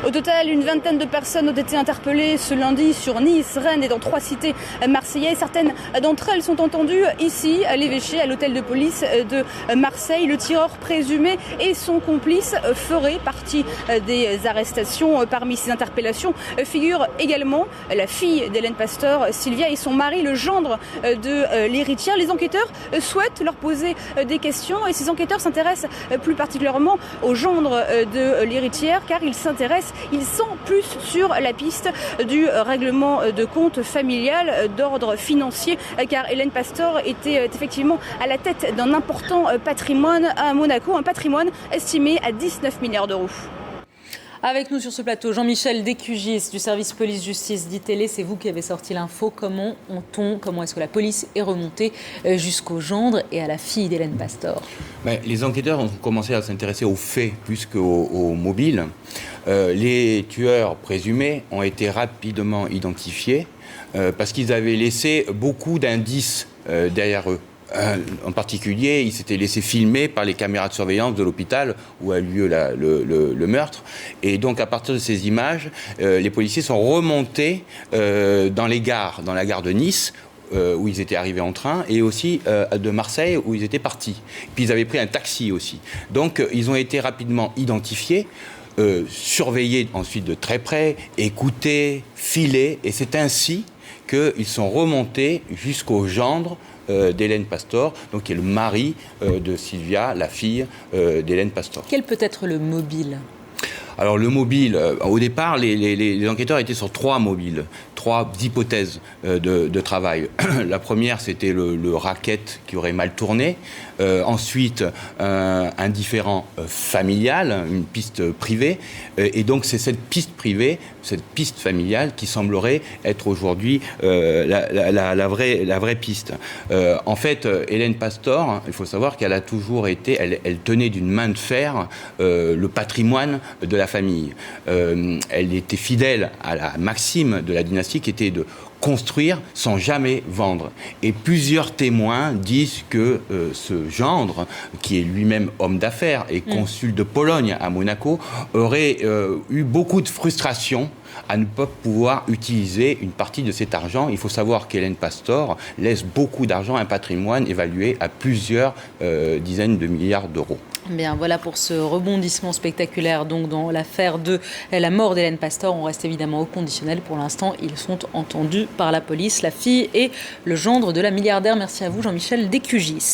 Au total, une vingtaine de personnes ont été interpellées ce lundi sur Nice, Rennes et dans 3 cités marseillaises. Certaines d'entre elles sont entendues ici, à l'évêché, à l'hôtel de police de Marseille. Le tireur présumé et son complice feraient partie des arrestations. Parmi ces interpellations figure également la fille d'Hélène Pastor, Sylvia, et son mari, le gendre de l'héritière. Les enquêteurs souhaitent leur poser des questions et ces enquêteurs s'intéressent plus particulièrement au gendre de l'héritière car ils sont plus sur la piste du règlement de compte familial d'ordre financier car Hélène Pastor était effectivement à la tête d'un important patrimoine à Monaco, un patrimoine estimé à 19 milliards d'euros. Avec nous sur ce plateau, Jean-Michel Descugis du service police-justice d'ITélé. C'est vous qui avez sorti l'info. Comment est-ce que la police est remontée jusqu'au gendre et à la fille d'Hélène Pastor? Les enquêteurs ont commencé à s'intéresser aux faits plus qu'aux mobiles. Les tueurs présumés ont été rapidement identifiés parce qu'ils avaient laissé beaucoup d'indices derrière eux. En particulier, il s'était laissé filmer par les caméras de surveillance de l'hôpital où a lieu le meurtre. Et donc, à partir de ces images, les policiers sont remontés dans les gares, dans la gare de Nice, où ils étaient arrivés en train, et aussi de Marseille, où ils étaient partis. Puis ils avaient pris un taxi aussi. Donc, ils ont été rapidement identifiés, surveillés ensuite de très près, écoutés, filés, et c'est ainsi qu'ils sont remontés jusqu'au gendre d'Hélène Pastor, donc qui est le mari de Sylvia, la fille d'Hélène Pastor. Quel peut être le mobile ? Alors le mobile, au départ, les enquêteurs étaient sur 3 mobiles, 3 hypothèses de travail. La première, c'était le racket qui aurait mal tourné. Ensuite, un différend familial, une piste privée. Et donc, c'est cette piste privée, cette piste familiale qui semblerait être aujourd'hui la vraie piste. En fait, Hélène Pastor, il faut savoir qu'elle a toujours été, elle tenait d'une main de fer le patrimoine de la famille. Elle était fidèle à la maxime de la dynastie qui était de construire sans jamais vendre. Et plusieurs témoins disent que ce gendre, qui est lui-même homme d'affaires et consul de Pologne à Monaco, aurait eu beaucoup de frustration à ne pas pouvoir utiliser une partie de cet argent. Il faut savoir qu'Hélène Pastor laisse beaucoup d'argent, un patrimoine évalué à plusieurs dizaines de milliards d'euros. Bien, voilà pour ce rebondissement spectaculaire donc dans l'affaire de la mort d'Hélène Pastor. On reste évidemment au conditionnel. Pour l'instant, ils sont entendus par la police, la fille et le gendre de la milliardaire. Merci à vous, Jean-Michel Descugis.